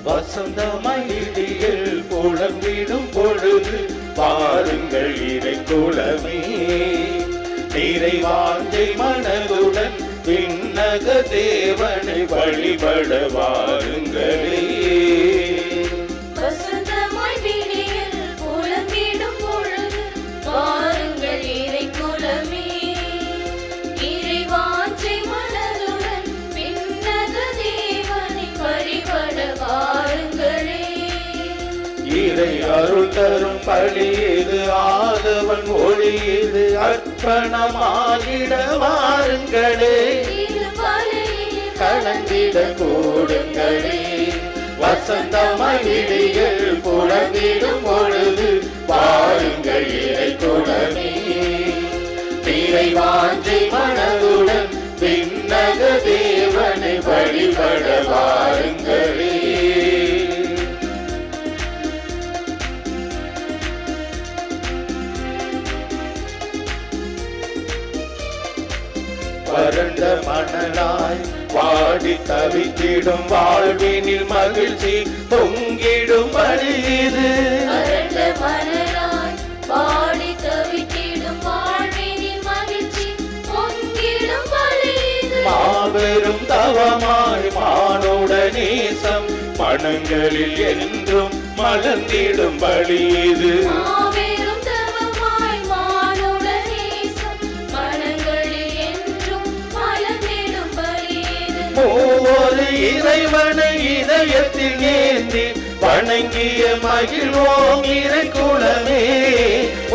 வசந்தமாய் இடியில் புலம்பிடும் பொழுது பாருங்கள் இறை குலமே. நிறைவாஞ்சை மனதுடன் விண்ணக தேவனை வழிபட வாருங்களே. வசந்தமாய் விடியில் புலம்பிடும் பொழுது பாருங்கள் இறை குலமே. நிறைவாஞ்சை மனதுடன் விண்ணக தேவனை வழிபட வாருங்களே. இறை அருள் தரும் பலி இது, ஆதவன் ஒளி இது, அர்ப்பணமாகிட வாருங்களே. கலந்திட கூடுங்களே. வசந்தமாய் விடியில் புலம்பிடும் பொழுது பாருங்கள் இறை குலமே. நிறைவாஞ்சை மனதுடன் விண்ணக தேவனை வழிபட வாருங்களே. வறண்ட மணலாய் வாடி தவித்திடும் வாழ்வினில் மகிழ்ச்சி பொங்கிடும் பலி இது. வறண்ட மணலாய் வாடி தவித்திடும் வாழ்வினில் மகிழ்ச்சி பொங்கிடும் பலி இது. மாபெரும் தவமாய் மானுட நேசம் மனங்களில் என்றும் மலர்ந்திடும் பலி இது. ஒவ்வொரு இறைவனை இதயத்தில் ஏந்தி வணங்கிய மகிழ்வோம் இறை குலமே.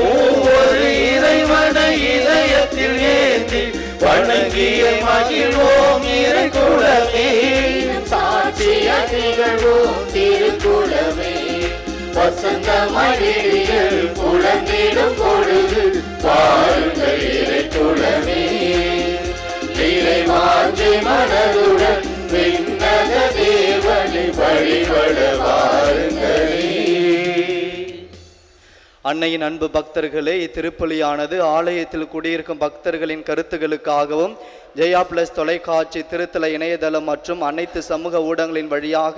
ஒவ்வொரு இறைவனை இதயத்தில் ஏந்தி வணங்கிய மகிழ்வோம் இறை குலமே. சாட்சியாய் திகழ்வோம் திருக்குலமே. வசந்தமாய் விடியில் புலம்பிடும் பொழுது பாருங்கள் இறை குலமே. நிறைவாஞ்சை மனதுடன் விண்ணக தேவனை வழிபட வாருங்களே. அன்னையின் அன்பு பக்தர்களே, இத்திருப்பலியானது ஆலயத்தில் குடியிருக்கும் பக்தர்களின் கருத்துகளுக்காகவும் ஜெயா பிளஸ் தொலைக்காட்சி, திருத்தல இணையதளம் மற்றும் அனைத்து சமூக ஊடகங்களின் வழியாக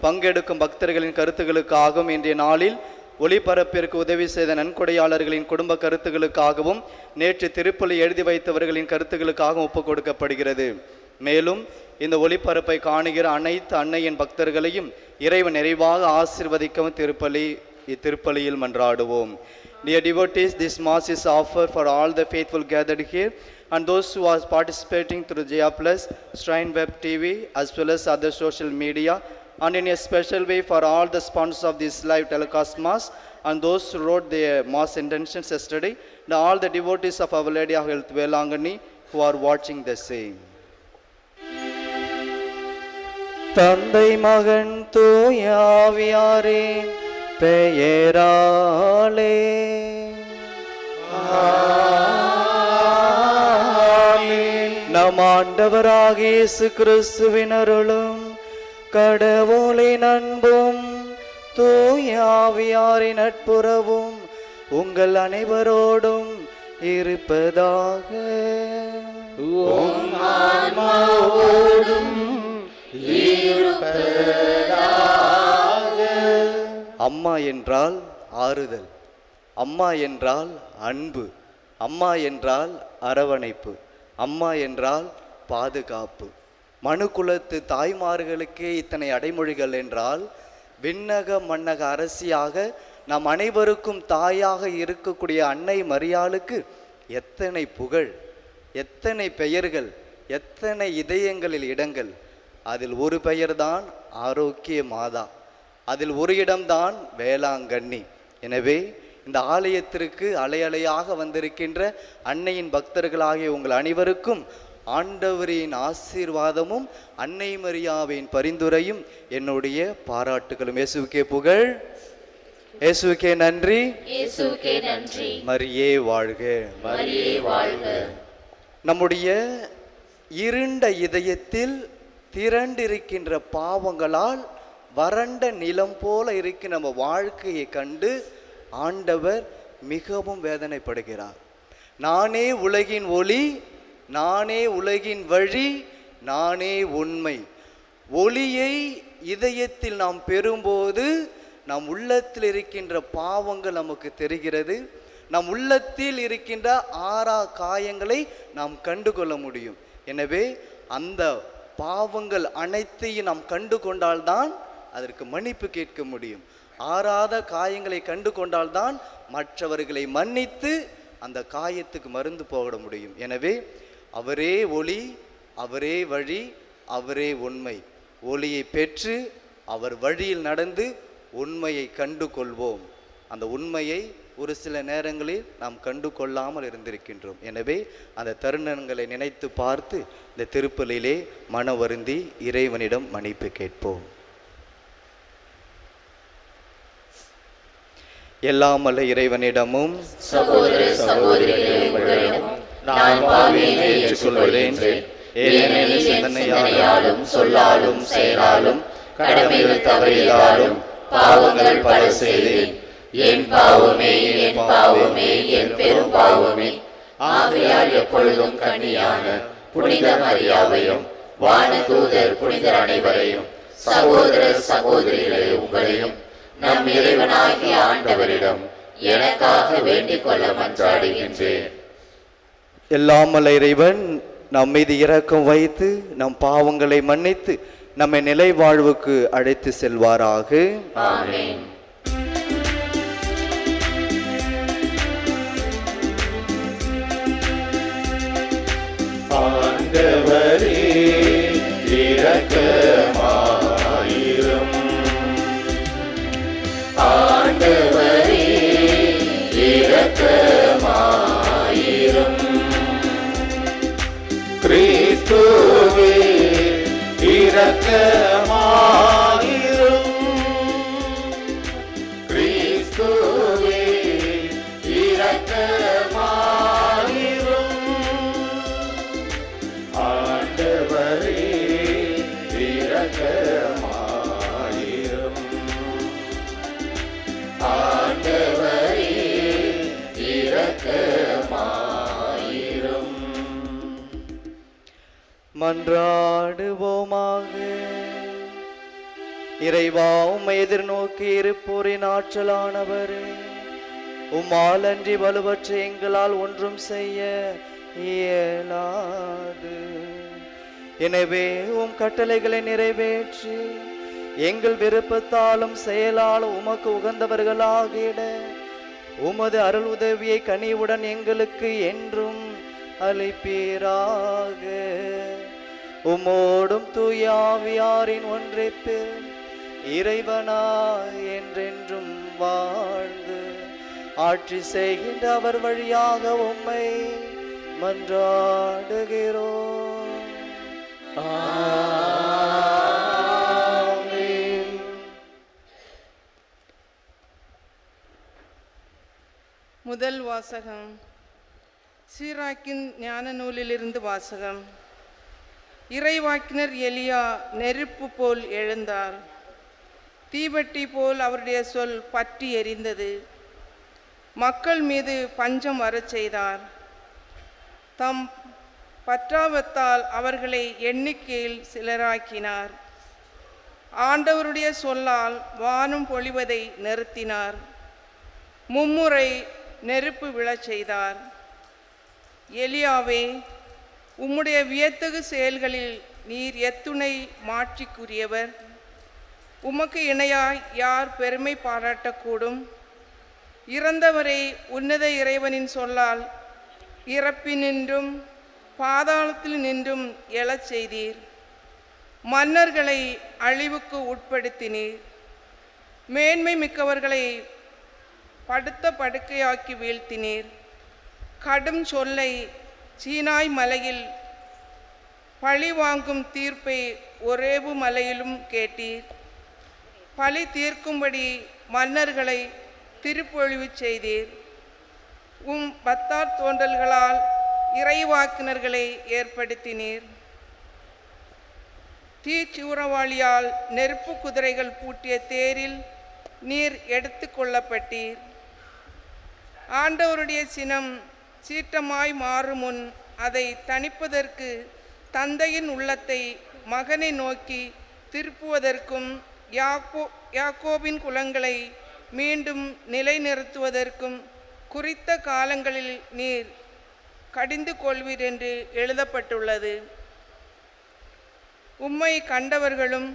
பங்கெடுக்கும் பக்தர்களின் கருத்துகளுக்காகவும் இன்றைய நாளில் ஒளிபரப்பிற்கு உதவி செய்த நன்கொடையாளர்களின் குடும்ப கருத்துகளுக்காகவும் நேற்று திருப்பலி எழுதி வைத்தவர்களின் கருத்துகளுக்காகவும் ஒப்புக் கொடுக்கப்படுகிறது. மேலும் இந்த ஒளிபரப்பை காணுகிற அனைத்து அன்னையின் பக்தர்களையும் இறைவன் நிறைவாக ஆசீர்வதிக்கவும் இத்திருப்பலியில் மன்றாடுவோம். Dear devotees, this mass is offered for all the faithful gathered here and those who are participating through Jaya Plus, Shrine Web TV as well as other social media, and in a special way for all the sponsors of this live telecast mass and those who wrote their mass intentions yesterday, and all the devotees of Our Lady of Health Velangani who are watching the same. தந்தை மகன் தூய ஆவியாரின் பெயராலே ஆமென். நம் ஆண்டவராகிய இயேசு கிறிஸ்துவின் அருளும் கடவுளின் அன்பும் தூய ஆவியாரின் நட்புறவும் உங்கள் அனைவரோடும் இருப்பதாக. உம் ஆன்மாவோடும் இருப்பதாக. அம்மா என்றால் ஆறுதல், அம்மா என்றால் அன்பு, அம்மா என்றால் அரவணைப்பு, அம்மா என்றால் பாதுகாப்பு. மனுக்குலத்து தாய்மார்களுக்கே இத்தனை அடைமொழிகள் என்றால் விண்ணக மன்னக அரசியாக நம் அனைவருக்கும் தாயாக இருக்கக்கூடிய அன்னை மரியாளுக்கு எத்தனை புகழ், எத்தனை பெயர்கள், எத்தனை இதயங்களில் இடங்கள். அதில் ஒரு பெயர்தான் ஆரோக்கிய மாதா, அதில் ஒரு இடம்தான் வேளாங்கண்ணி. எனவே இந்த ஆலயத்திற்கு அலையலையாக வந்திருக்கின்ற அன்னையின் பக்தர்களாகிய உங்கள் அனைவருக்கும் ஆண்டவரின் ஆசீர்வாதமும் அன்னை மரியாவின் பரிந்துரையும் என்னுடைய பாராட்டுகளும். இயேசுவுக்கே புகழ், இயேசுவுக்கே நன்றி, இயேசுவுக்கே நன்றி. மரியே வாழ்க, மரியே வாழ்க. நம்முடைய இருண்ட இதயத்தில் திரண்டிருக்கின்ற பாவங்களால் வறண்ட நிலம் போல இருக்க நம்ம வாழ்க்கையை கண்டு ஆண்டவர் மிகவும் வேதனைப்படுகிறார். நானே உலகின் ஒளி, நானே உலகின் வழி, நானே உண்மை. ஒளியை இதயத்தில் நாம் பெறும்போது நம் உள்ளத்தில் இருக்கின்ற பாவங்கள் நமக்கு தெரிகிறது. நம் உள்ளத்தில் இருக்கின்ற ஆறா காயங்களை நாம் கண்டுகொள்ள முடியும். எனவே அந்த பாவங்கள் அனைத்தையும் நாம் கண்டு கொண்டால்தான் அதற்கு மன்னிப்பு கேட்க முடியும். ஆறாத காயங்களை கண்டு கொண்டால்தான் மற்றவர்களை மன்னித்து அந்த காயத்துக்கு மருந்து போட முடியும். எனவே அவரே ஒளி, அவரே வழி, அவரே உண்மை. ஒளியை பெற்று அவர் வழியில் நடந்து உண்மையை கண்டு கொள்வோம். அந்த உண்மையை ஒரு சில நேரங்களில் நாம் கண்டு கொள்ளாமல் இருந்திருக்கின்றோம். எனவே அந்த தருணங்களை நினைத்து பார்த்து இந்த திருப்பலியிலே மன வருந்தி இறைவனிடம் மன்னிப்பு கேட்போம். எல்லாம் அல்ல இறைவனிடமும் சகோதர சகோதரிகளிடம் நான் பாவியை ஏற்றுக்கொள்கிறேன். ஏனெனில் சிந்தனையாலும் சொல்லாலும் செயலாலும் கடமைகள் தவறியதாலும் பாவங்கள் பல செய்தேன். என் பாவமே, என் பாவமே, என் பெரும் பாவமே. ஆகையால் எப்பொழுதும் கன்னியான புனித மரியாவையும் வானதூதர் புனிதர் அனைவரையும் சகோதர சகோதரிகளே உங்களையும் நம் இறைவனாகிய ஆண்டவரிடம் எனக்காக வேண்டிக் கொள்ள மன்றாடுகின்றேன். எல்லாம் அல்ல இறைவன் நம் மீது இரக்கம் வைத்து நம் பாவங்களை மன்னித்து நம்மை நிலை வாழ்வுக்கு அழைத்து செல்வாராக. ஆமென். ஆண்டவரே இரக்கமாயிரும். ஆண்டவரே இரக்கமாயிரும். கிறிஸ்துவே இரக்கமாயிரும். கிறிஸ்துவே இரக்கமாயிரும். ஆண்டவரே இரக்கமாயிரும். ஆண்டவரே இரக்கமாயிரும். மன்றாடுவோமாக. இறைவா, உம்மை எதிர்நோக்கி இருப்போரின் ஆற்றலானவரே, உம்மால் அன்றி வலுவற்ற எங்களால் ஒன்றும் செய்ய இயலாது. எனவே உம் கட்டளைகளை நிறைவேற்றி எங்கள் விருப்பத்தாலும் செயலாலும் உமக்கு உகந்தவர்களாகிட உமது அருள் உதவியை கனிவுடன் எங்களுக்கு என்றும் அளிப்பீராக. உம்மோடும் தூய ஆவியாரின் ஒன்றைப்பில் இறைவனாய் என்றென்றும் வாழ்ந்து ஆட்சி செய்கின்ற அவர் வழியாக உம்மை மன்றாடுகிறோம். ஆமென். முதல் வாசகம். சீராக்கின் ஞான நூலிலிருந்து வாசகம். இறைவாக்கினர் எலியா நெருப்பு போல் எழுந்தார். தீவட்டி போல் அவருடைய சொல் பற்றி எரிந்தது. மக்கள் மீது பஞ்சம் வரச் செய்தார். தம் பற்றாவத்தால் அவர்களை எண்ணிக்கையில் சிலராக்கினார். ஆண்டவருடைய சொல்லால் வானம் பொழிவதை நிறுத்தினார். மும்முறை நெருப்பு விழச் செய்தார். எலியாவே, உம்முடைய வியத்தகு செயல்களில் நீர் எத்துணை மாட்சிக்குரியவர். உமக்கு இணையாய் யார் பெருமை பாராட்டக்கூடும்? இறந்தவரை உன்னத இறைவனின் சொல்லால் இறப்பினின்றும் பாதாளத்தில் நின்றும் எழச் செய்தீர். மன்னர்களை அழிவுக்கு உட்படுத்தினீர். மேன்மை மிக்கவர்களை படுத்த படுக்கையாக்கி வீழ்த்தினீர். கடும் சொல்லை சீனாய் மலையில், பழி வாங்கும் தீர்ப்பை ஒரேபு மலையிலும் கேட்டீர். பழி தீர்க்கும்படி மன்னர்களை திருப்பொழிவு செய்தீர். உம் பத்தார் தோன்றல்களால் இறைவாக்கினர்களை ஏற்படுத்தினீர். தீச்சூறவாளியால் நெருப்பு குதிரைகள் பூட்டிய தேரில் நீர் எடுத்து கொள்ளப்பட்டீர். ஆண்டவருடைய சினம் சீற்றமாய் மாறும் முன் அதை தணிப்பதற்கு தந்தையின் உள்ளத்தை மகனை நோக்கி திருப்புவதற்கும் யாக்கோபின் குலங்களை மீண்டும் நிலைநிறுத்துவதற்கும் குறித்த காலங்களில் நீர் கடிந்து கொள்வீர் என்று எழுதப்பட்டுள்ளது. உம்மை கண்டவர்களும்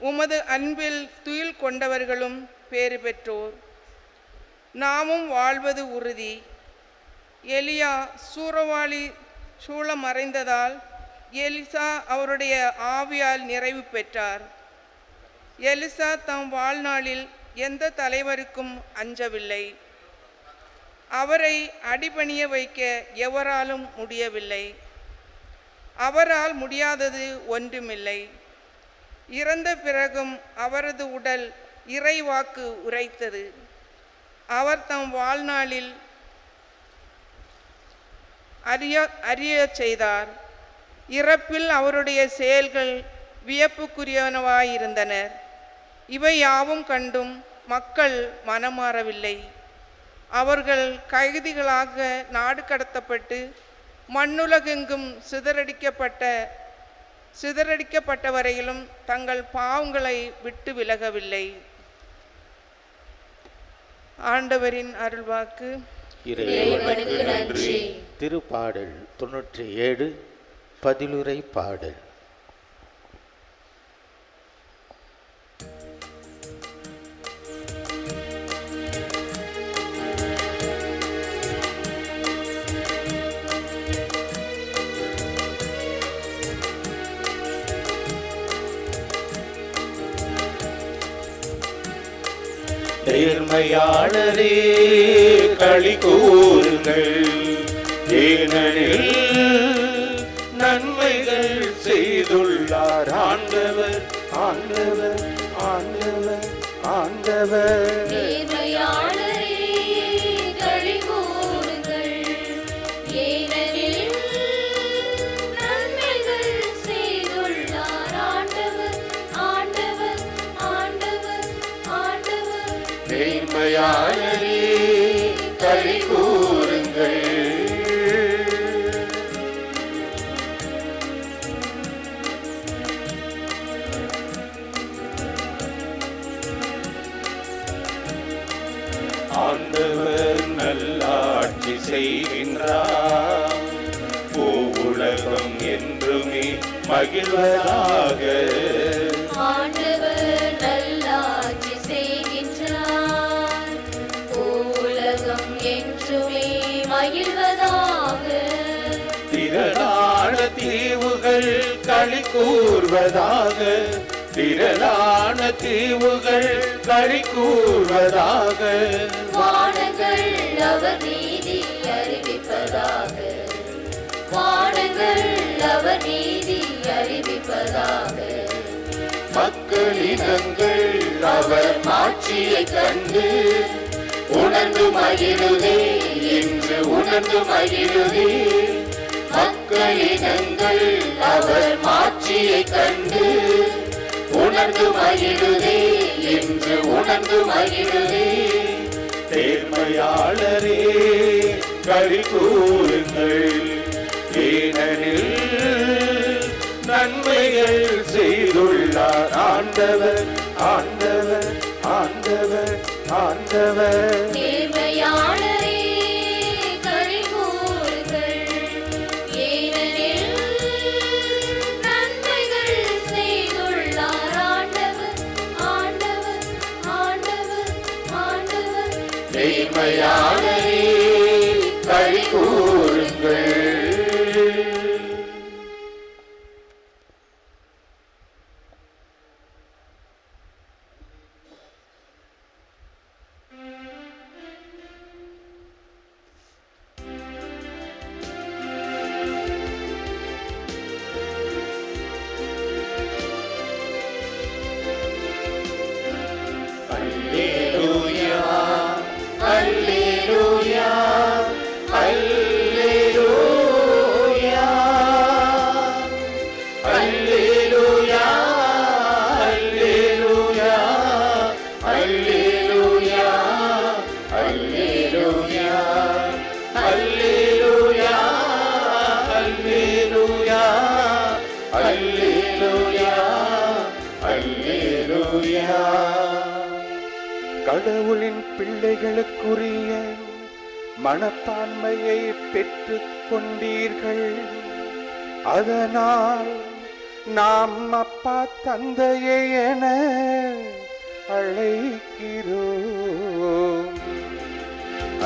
உமது அன்பில் துயில் கொண்டவர்களும் பேறு பெற்றோர். நாமும் வாழ்வது உறுதி. எலியா சூறவாளி சூழ மறைந்ததால் எலிசா அவருடைய ஆவியால் நிறைவு பெற்றார். எலிசா தம் வாழ்நாளில் எந்த தலைவருக்கும் அஞ்சவில்லை. அவரை அடிபணிய வைக்க எவராலும் முடியவில்லை. அவரால் முடியாதது ஒன்றுமில்லை. இறந்த பிறகும் அவரது உடல் இறைவாக்கு உரைத்தது. அவர் தம் வாழ்நாளில் அறிய செய்தார். இறப்பில் அவருடைய செயல்கள் வியப்புக்குரியனவாயிருந்தனர். இவை யாவும் கண்டும் மக்கள் மனமாறவில்லை. அவர்கள் கைதிகளாக நாடு கடத்தப்பட்டு மண்ணுலகெங்கும் சிதறடிக்கப்பட்ட வரையிலும் தங்கள் பாவங்களை விட்டு விலகவில்லை. ஆண்டவரின் அருள்வாக்கு. இறைவனுக்கு நன்றி. திருப்பாடல் 97 பதிலுரை பாடல். நேர்மையாளரே களி கூறுங்கள், ஏனெனில் நன்மைகள் செய்துள்ளார் ஆண்டவர் ஆண்டவர் ஆண்டவர் ஆண்டவர். நேர்மையாளரே களி கூறுங்கள், ஏனெனில் நன்மைகள் செய்துள்ளார் ஆண்டவர் ஆண்டவர் ஆண்டவர் ஆண்டவர். நேர்மையாளரே களி கூறுங்கள். ஆண்டவர் நல்லாட்சி செய்கின்றார், பூவுலகம் என்றுமே மகிழ்வதாக. ஆண்டவர் நல்லாட்சி செய்கின்றார், பூவுலகம் என்றுமே மகிழ்வதாக. திரளான தீவுகள் களி கூர்வதாக, திரளான தீவுகள் களி கூர்வதாக. வானங்கள் அவர் நீதி அறிவிப்பதாக, வானங்கள் அவர் நீதி அறிவிப்பதாக. மக்களினங்கள் அவர் மாட்சியை கண்டு உணர்ந்து மகிழுதே, இன்று உணர்ந்து மகிழுதே. மக்களினங்கள் அவர் மாட்சியை கண்டு உணர்ந்து மகிழுதே, இன்று உணர்ந்து மகிழுதே. நேர்மையாளரே களி கூறுங்கள், ஏனெனில் நன்மைகள் செய்துள்ளார் ஆண்டவர் ஆண்டவர் ஆண்டவர் ஆண்டவர். நேர்மையாளரே களி கூறுங்கள், ஏனெனில் நன்மைகள் செய்துள்ளார் ஆண்டவர் ஆண்டவர் ஆண்டவர் ஆண்டவர். நேர்மையாளரே களி கூறுங்கள். Alleluia, Alleluia. அல்லேலூயா. கடவுளின் பிள்ளைகளுக்குரிய மனப்பான்மையை பெற்றுக் கொண்டீர்கள். அதனால் நாம் அப்பா தந்தையை என அழைக்கிறோம்.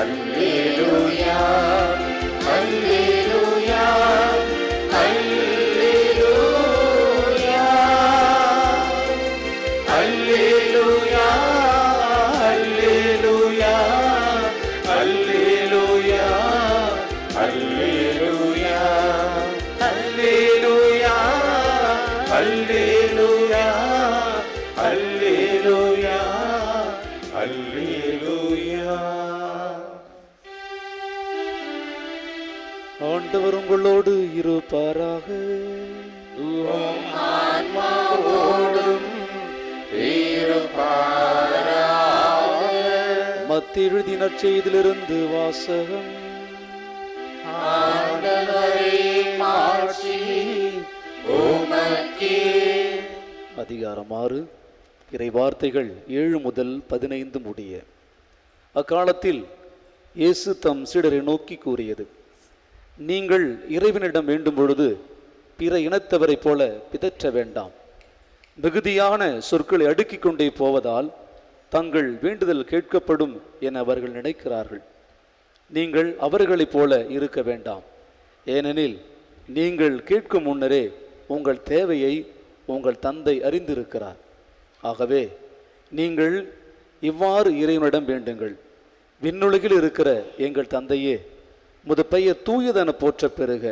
அல்லேலூயா, அல்லேலூயா, அல்லேலூயா, அல்லேலூயா, அல்லேலூயா, அல்லேலூயா, அல்லேலூயா, அல்லேலூயா, அல்லேலூயா, அல்லேலூயா, அல்லேலூயா. ஆண்டவர் உங்களோடு இருப்பாராக. ஆன்மாவோடும் இருப்பாராக. மத்திய எழுதிய நற்செய்தியிலிருந்து வாசகம். ஆண்டவரே மாட்சி உமக்கே. அதிகாரம் 6 இறை வார்த்தைகள் 7 முதல் 15 முடிய. அக்காலத்தில் இயேசு தம் சீடரை நோக்கி கூறியது: நீங்கள் இறைவனிடம் வேண்டும் பொழுது பிற இனத்தவரைப் போல பிதற்ற வேண்டாம். மிகுதியான சொற்களை அடுக்கிக் கொண்டே போவதால் தங்கள் வேண்டுதல் கேட்கப்படும் என அவர்கள் நினைக்கிறார்கள். நீங்கள் அவர்களைப் போல இருக்க வேண்டாம். ஏனெனில் நீங்கள் கேட்கும் முன்னரே உங்கள் தேவையை உங்கள் தந்தை அறிந்திருக்கிறார். ஆகவே நீங்கள் இவ்வாறு இறைவனிடம் வேண்டுங்கள்: விண்ணுலகில் இருக்கிற எங்கள் தந்தையே, உமது பெயர் தூயதென போற்ற பெறுக.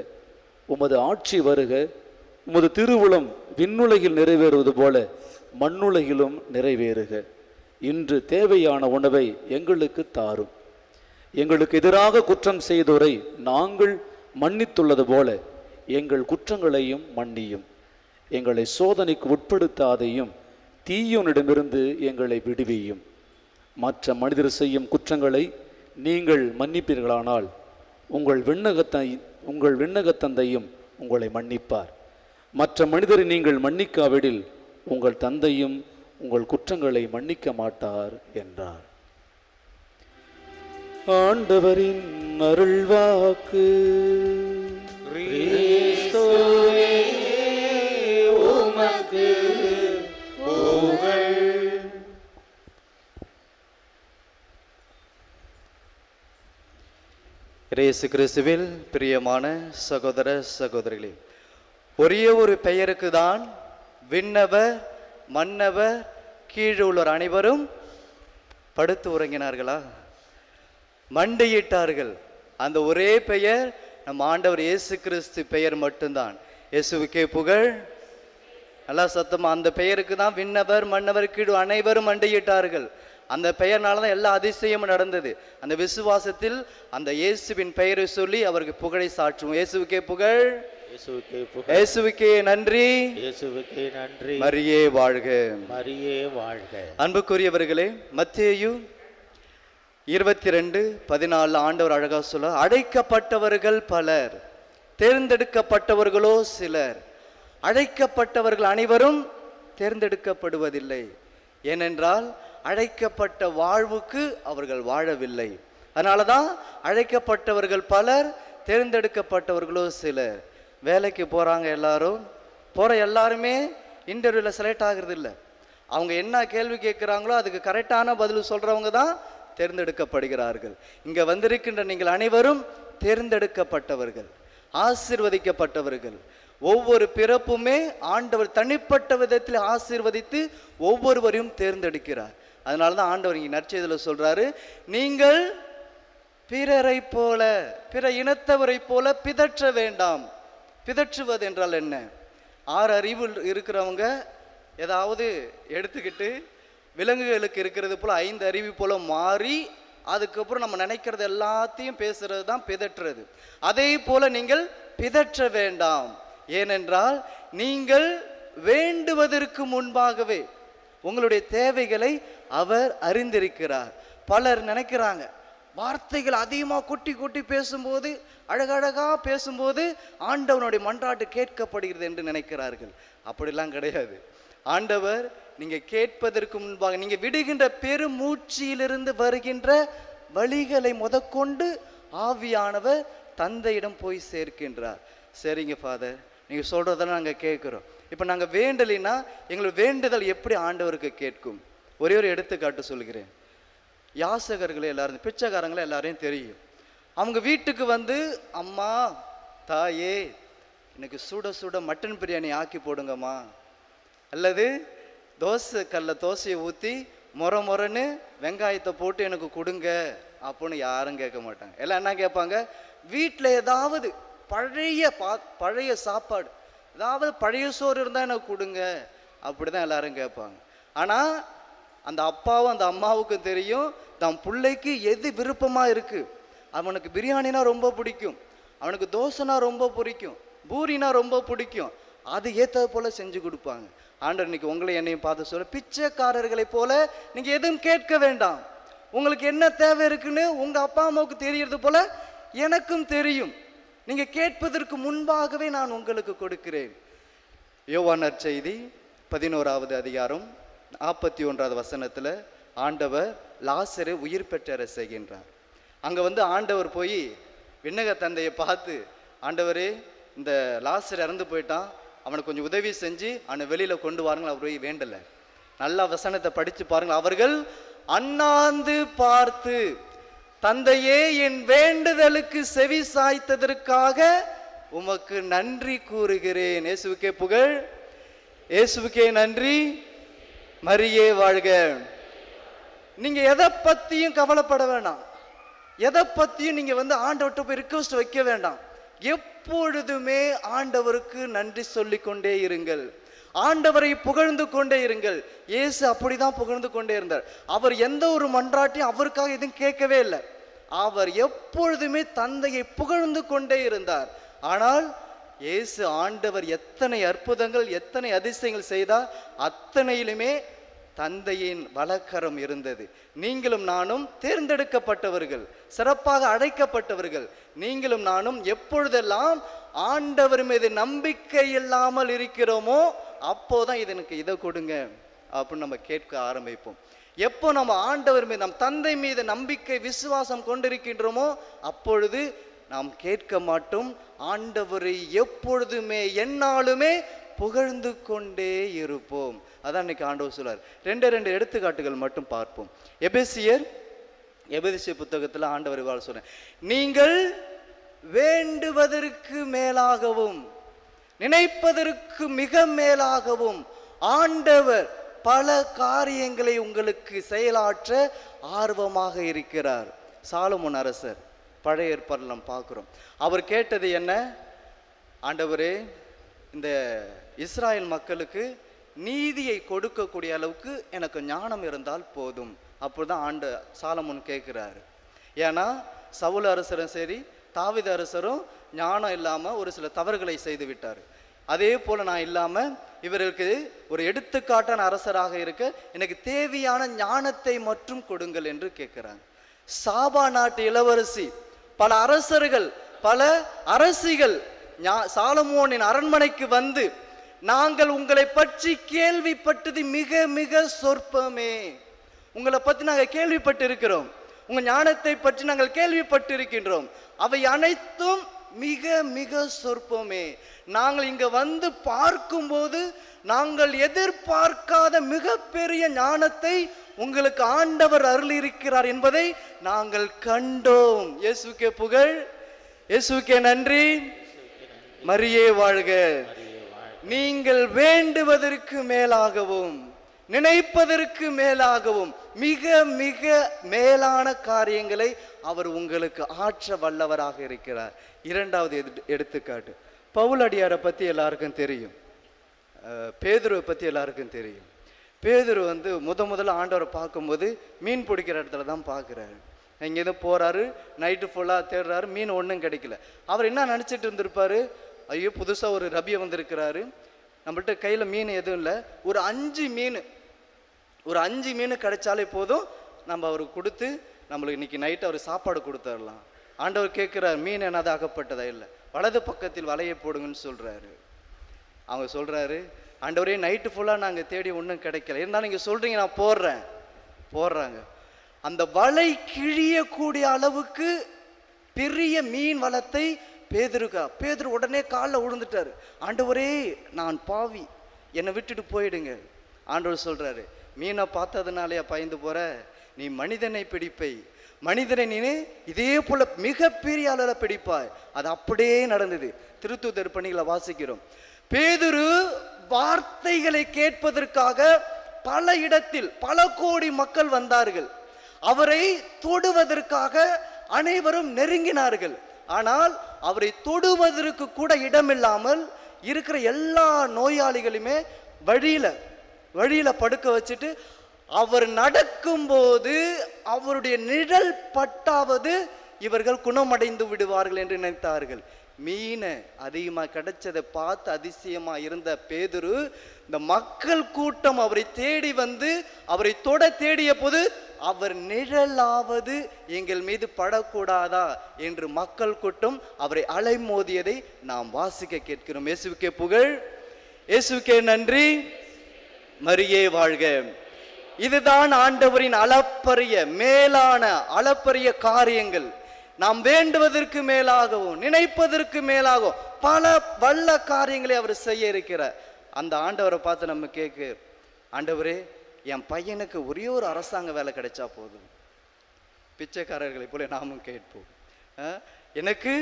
உமது ஆட்சி வருக. உமது திருவுளம் விண்ணுலகில் நிறைவேறுவது போல மண்ணுலகிலும் நிறைவேறுக. இன்று தேவையான உணவை எங்களுக்கு தாரும். எங்களுக்கு எதிராக குற்றம் செய்தோரை நாங்கள் மன்னித்துள்ளது போல எங்கள் குற்றங்களையும் மன்னியும். எங்களை சோதனைக்கு உட்படுத்தாதையும் தீயோனிடமிருந்து எங்களை விடுவியும். மற்ற மனிதர் செய்யும் குற்றங்களை நீங்கள் மன்னிப்பீர்களானால் உங்கள் விண்ணகத்தந்தையும் உங்களை மன்னிப்பார். மற்ற மனிதரை நீங்கள் மன்னிக்காவிடில் உங்கள் தந்தையும் உங்கள் குற்றங்களை மன்னிக்க மாட்டார் என்றார். ஆண்டவரின் அருள்வாக்கு. கிறிஸ்துவே உமக்கு புகழ். இயேசு கிறிஸ்துவில் பிரியமான சகோதர சகோதரிகளே, ஒரே ஒரு பெயருக்கு தான் விண்ணவர் மன்னவர் கீழுள்ளோர் அனைவரும் படுத்து உறங்கினார்களா? மண்டையிட்டார்கள். அந்த ஒரே பெயர் நம் ஆண்டவர் இயேசு கிறிஸ்து பெயர் மட்டும்தான். இயேசுவுக்கே புகழ். நல்லா சத்தமா அந்த பெயருக்கு தான் விண்ணவர் மன்னவர் கீழ் அனைவரும் மண்டையிட்டார்கள். அந்த பெயர்னால தான் எல்லா அதிசயமும் நடந்தது. அந்த விசுவாசத்தில் அந்த இயேசுவின் பெயரை சொல்லி அவருக்கு புகழை சாற்றுவோம். இயேசுவுக்கே புகழ், இயேசுவுக்கே நன்றி, இயேசுவுக்கே நன்றி. மரியே வாழ்க, மரியே வாழ்க. அன்புக்குரியவர்களே, மத்தேயு 22:14 ஆண்டவர் அழகா சொல்ல, அழைக்கப்பட்டவர்கள் பலர், தேர்ந்தெடுக்கப்பட்டவர்களோ சிலர். அழைக்கப்பட்டவர்கள் அனைவரும் தேர்ந்தெடுக்கப்படுவதில்லை. ஏனென்றால் அழைக்கப்பட்ட வாழ்வுக்கு அவர்கள் வாழவில்லை. அதனால தான் அழைக்கப்பட்டவர்கள் பலர், தேர்ந்தெடுக்கப்பட்டவர்களோ சிலர். வேலைக்கு போகிறாங்க, எல்லாருமே இன்டர்வியூவில் செலக்ட் ஆகிறது இல்லை. அவங்க என்ன கேள்வி கேட்குறாங்களோ அதுக்கு கரெக்டான பதில் சொல்கிறவங்க தான் தேர்ந்தெடுக்கப்படுகிறார்கள். இங்கே வந்திருக்கின்ற நீங்கள் அனைவரும் தேர்ந்தெடுக்கப்பட்டவர்கள், ஆசீர்வதிக்கப்பட்டவர்கள். ஒவ்வொரு பிறப்புமே ஆண்டவர் தனிப்பட்ட விதத்தில் ஆசீர்வதித்து ஒவ்வொருவரையும் தேர்ந்தெடுக்கிறார். அதனால தான் ஆண்டவர் இங்கே நற்செய்தியில் சொல்றாரு, நீங்கள் பிறரை போல, பிற இனத்தவரை போல பிதற்ற வேண்டாம். பிதற்றுவது என்றால் என்ன? 6 அறிவு இருக்கிறவங்க ஏதாவது எடுத்துக்கிட்டு விலங்குகளுக்கு இருக்கிறது போல 5 அறிவு போல மாறி அதுக்கப்புறம் நம்ம நினைக்கிறது எல்லாத்தையும் பேசுறது தான் பிதற்றுறது. அதே போல நீங்கள் பிதற்ற வேண்டாம். ஏனென்றால் நீங்கள் வேண்டுவதற்கு முன்பாகவே உங்களுடைய தேவைகளை அவர் அறிந்திருக்கிறார். பலர் நினைக்கிறாங்க, வார்த்தைகள் அதிகமாக கொட்டி கொட்டி பேசும்போது, அழகழகா பேசும்போது ஆண்டவனுடைய மன்றாட்டு கேட்கப்படுகிறது என்று நினைக்கிறார்கள். அப்படிலாம் கிடையாது. ஆண்டவர் நீங்க கேட்பதற்கு முன்பாக நீங்க விடுகின்ற பெருமூச்சியிலிருந்து வருகின்ற வழிகளை முதற்கொண்டு ஆவியானவர் தந்தையிடம் போய் சேர்க்கின்றார். சரிங்க ஃபாதர், நீங்க சொல்றதெல்லாம் நாங்க கேட்கிறோம். இப்ப நாங்க வேண்டலினா எங்களுக்கு வேண்டுதல் எப்படி ஆண்டவருக்கு கேட்கும்? ஒரே ஒரு எடுத்துக்காட்டு சொல்கிறேன். யாசகர்களே எல்லாரும், பிச்சைக்காரங்களே எல்லாரையும் தெரியும். அவங்க வீட்டுக்கு வந்து, அம்மா தாயே எனக்கு சுட சுட மட்டன் பிரியாணி ஆக்கி போடுங்கம்மா, அல்லது தோசை கல்ல தோசையை ஊற்றி மொரன்னு வெங்காயத்தை போட்டு எனக்கு கொடுங்க அப்படின்னு யாரும் கேட்க மாட்டாங்க. எல்லாம் என்ன கேட்பாங்க? வீட்டில் ஏதாவது பழைய சாப்பாடு, ஏதாவது பழைய சோறு இருந்தால் எனக்கு கொடுங்க, அப்படி தான் எல்லாரும் கேட்பாங்க. ஆனால் அந்த அப்பாவும் அந்த அம்மாவுக்கும் தெரியும் தன் பிள்ளைக்கு எது விருப்பமாக இருக்குது. அவனுக்கு பிரியாணினா ரொம்ப பிடிக்கும், அவனுக்கு தோசைனா ரொம்ப பிடிக்கும், பூரினா ரொம்ப பிடிக்கும், அது ஏற்றது போல செஞ்சு கொடுப்பாங்க. ஆண்டவர் இன்னைக்கு உங்களை என்னையும் பார்த்து சொல்ல, பிச்சைக்காரர்களை போல நீங்க எதுவும் கேட்க வேண்டாம். உங்களுக்கு என்ன தேவை இருக்குன்னு உங்க அப்பா அம்மாவுக்கு தெரியறது போல எனக்கும் தெரியும். நீங்க கேட்பதற்கு முன்பாகவே நான் உங்களுக்கு கொடுக்கிறேன். யோவான் நற்செய்தி 11வது அதிகாரம் 41வது வசனத்துல ஆண்டவர் லாசரை உயிர் பெற்றற செய்கின்றார். அங்க வந்து ஆண்டவர் போய் விண்ணக தந்தையை பார்த்து, ஆண்டவரே இந்த லாசர் இறந்து போயிட்டான், அவனுக்கு கொஞ்சம் உதவி செஞ்சு அவனை வெளியில கொண்டு வாருங்கள். அவர் போய் வேண்டலை. நல்ல வசனத்தை படிச்சு பாருங்க. அவர்கள் அண்ணாந்து பார்த்து, தந்தையே என் வேண்டுதலுக்கு செவி சாய்த்ததற்காக உமக்கு நன்றி கூறுகிறேன். இயேசுவுக்கே புகழ், இயேசுவுக்கே நன்றி, மரியே வாழ்க. நீங்க எதை பத்தியும் கவலைப்பட வேண்டாம், எதை பத்தியும் நீங்க வந்து ஆண்டவர்கிட்ட போய் ரிக்வெஸ்ட் வைக்க வேண்டாம். எப்பொழுதுமே ஆண்டவருக்கு நன்றி சொல்லிக் கொண்டே இருங்கள், ஆண்டவரை புகழ்ந்து கொண்டே இருங்கள். இயேசு அப்படிதான் புகழ்ந்து கொண்டே இருந்தார். அவர் எந்த ஒரு மன்றாட்டையும் அவருக்காக எதுவும் கேட்கவே இல்லை. அவர் எப்பொழுதுமே தந்தையை புகழ்ந்து கொண்டே இருந்தார். ஆனால் இயேசு ஆண்டவர் எத்தனை அற்புதங்கள் எத்தனை அதிசயங்கள் செய்தார், அத்தனையிலுமே தந்தையின் வலக்கரம் இருந்தது. நீங்களும் நானும் தேர்ந்தெடுக்கப்பட்டவர்கள், சிறப்பாக அழைக்கப்பட்டவர்கள். நீங்களும் நானும் எப்பொழுதெல்லாம் ஆண்டவர் மீது நம்பிக்கை இல்லாமல் இருக்கிறோமோ அப்போதான் எனக்கு இதை கொடுங்க அப்படின்னு நம்ம கேட்க ஆரம்பிப்போம். எப்போ நம்ம ஆண்டவர் மீது நம் தந்தை மீது நம்பிக்கை விசுவாசம் கொண்டிருக்கின்றோமோ அப்பொழுது நாம் கேட்க மாட்டோம். ஆண்டவரை எப்பொழுதுமே எந்நாளுமே புகழ்ந்து கொண்டே இருப்போம். அதான் இன்னைக்கு ஆண்டவர் சொல்றார். ரெண்டு எடுத்துக்காட்டுகள் மட்டும் பார்ப்போம். எபேசியர் புத்தகத்தில் ஆண்டவர் இவ்வாறு சொல்றேன், நீங்கள் வேண்டுவதற்கு மேலாகவும் நினைப்பதற்கு மிக மேலாகவும் ஆண்டவர் பல காரியங்களை உங்களுக்கு செயலாற்ற ஆர்வமாக இருக்கிறார். சாலமோன் அரசர் பழைய ஏற்பாடுல நாம் பார்க்கிறோம். அவர் கேட்டது என்ன? ஆண்டவரே, இந்த இஸ்ராயல் மக்களுக்கு நீதியை கொடுக்கக்கூடிய அளவுக்கு எனக்கு ஞானம் இருந்தால் போதும். அப்போதான் சாலமோன் கேட்கிறாரு. ஏன்னா சவுல் அரசரும் சரி தாவீது அரசரும் ஞானம் இல்லாம ஒரு சில தவறுகளை செய்து விட்டார். அதே போல நான் இல்லாம இவர்களுக்கு ஒரு எடுத்துக்காட்டான அரசராக இருக்க எனக்கு தேவையான ஞானத்தை மட்டும் கொடுங்கள் என்று கேட்கிறாங்க. சாபா நாட்டு இளவரசி, பல அரசர்கள் பல அரசிகள் சாலமோனின் அரண்மனைக்கு வந்து, நாங்கள் உங்களை பற்றி கேள்விப்பட்டது மிக மிக சொற்பமே, உங்களை பற்றி நாங்கள் கேள்விப்பட்டு இருக்கிறோம், உங்க ஞானத்தை பற்றி நாங்கள் கேள்விப்பட்டு இருக்கின்றோம், அவை அனைத்தும் மிக மிக சொற்பமே. நாங்கள் இங்க வந்து பார்க்கும்போது நாங்கள் எதிர்பார்க்காத மிகப்பெரிய ஞானத்தை உங்களுக்கு ஆண்டவர் அருளியிருக்கிறார் என்பதை நாங்கள் கண்டோம். இயேசுக்கே புகழ், இயேசுக்கே நன்றி, மரியே வாழ்க. நீங்கள் வேண்டுவதற்கு மேலாகவும் நினைப்பதற்கு மேலாகவும் மிக மிக மேலான காரியங்களை அவர் உங்களுக்கு ஆற்ற வல்லவராக இருக்கிறார். இரண்டாவது எடுத்துக்காட்டு, பவுல் அடியாரை பத்தி எல்லாருக்கும் தெரியும், பேதுருவை பத்தி எல்லாருக்கும் தெரியும். பேதுரு வந்து முதல்ல ஆண்டவரை பார்க்கும்போது மீன் பிடிக்கிற இடத்துல தான் பார்க்குறாரு. இங்கேருந்து போறாரு, நைட்டு ஃபுல்லாக தேடுறாரு, மீன் ஒன்றும் கிடைக்கல. அவர் என்ன நினச்சிட்டு இருந்திருப்பாரு, ஐயோ புதுசாக ஒரு ரபியை வந்திருக்கிறாரு, நம்மள்கிட்ட கையில் மீன் எதுவும் இல்லை, ஒரு 5 மீன் கிடைச்சாலே போதும், நம்ம அவருக்கு கொடுத்து நம்மளுக்கு இன்னைக்கு நைட்டு அவர் சாப்பாடு கொடுத்துடலாம். ஆண்டவர் கேட்குறாரு, மீன் என்னது அகப்பட்டதா? இல்லை, வலது பக்கத்தில் வலையை போடுங்கன்னு சொல்கிறாரு. அவங்க சொல்கிறாரு, ஆண்டவரே நைட்டு ஃபுல்லாக நாங்கள் தேடி ஒன்றும் கிடைக்கல, இருந்தாலும் நீங்கள் சொல்கிறீங்க நான் போடுறாங்க. அந்த வலை கிழியக்கூடிய அளவுக்கு பெரிய மீன் வளத்தை பேதுரு உடனே காலில் விழுந்துட்டாரு. ஆண்டவரே நான் பாவி, என்னை விட்டுட்டு போயிடுங்க. ஆண்டவர் சொல்றாரு, மீனை பார்த்ததுனாலே பயந்து போற, நீ மனிதனை பிடிப்பை, மனிதனை நீ இதே போல மிகப்பெரிய அளவில் பிடிப்பாய். அது அப்படியே நடந்தது. திருத்தூதர் பணிகளை வாசிக்கிறோம். பேதுரு வார்த்தைகளை கேட்பதற்காக பல இடத்தில் பல கோடி மக்கள் வந்தார்கள். அவரை தொடுவதற்காக அனைவரும் நெருங்கினார்கள். ஆனால் அவரை தொடுவதற்கு கூட இடமில்லாமல் இருக்கிற எல்லா நோயாளிகளுமே வழியில படுக்க வச்சுட்டு, அவர் நடக்கும்போது அவருடைய நிழல் பட்டாவது இவர்கள் குணமடைந்து விடுவார்கள் என்று நினைத்தார்கள். மீனை அதிகமாக கிடைச்சதை பார்த்து அதிசயமா இருந்த பேதுரு, இந்த மக்கள் கூட்டம் அவரை தேடி வந்து அவரை தொட தேடிய போது, அவர் நிழலாவது எங்கள் மீது படக்கூடாதா என்று மக்கள் கூட்டம் அவரை அலைமோதியதை நாம் வாசிக்க கேட்கிறோம். இயேசுவுக்கே புகழ், இயேசுவுக்கே நன்றி, மரியே வாழ்க. இதுதான் ஆண்டவரின் அளப்பரிய மேலான அளப்பரிய காரியங்கள். நாம் வேண்டுவதற்கு மேலாகவும் நினைப்பதற்கு மேலாகவும் பல வல்ல காரியங்களை அவர் செய்ய இருக்கிறார். அந்த ஆண்டவரை பார்த்து நம்ம கேட்க, ஆண்டவரே என் பையனுக்கு ஒரே ஒரு அரசாங்க வேலை கிடைச்சா போதும். பிச்சைக்காரர்களை போல நாமும் கேட்போம். எனக்கு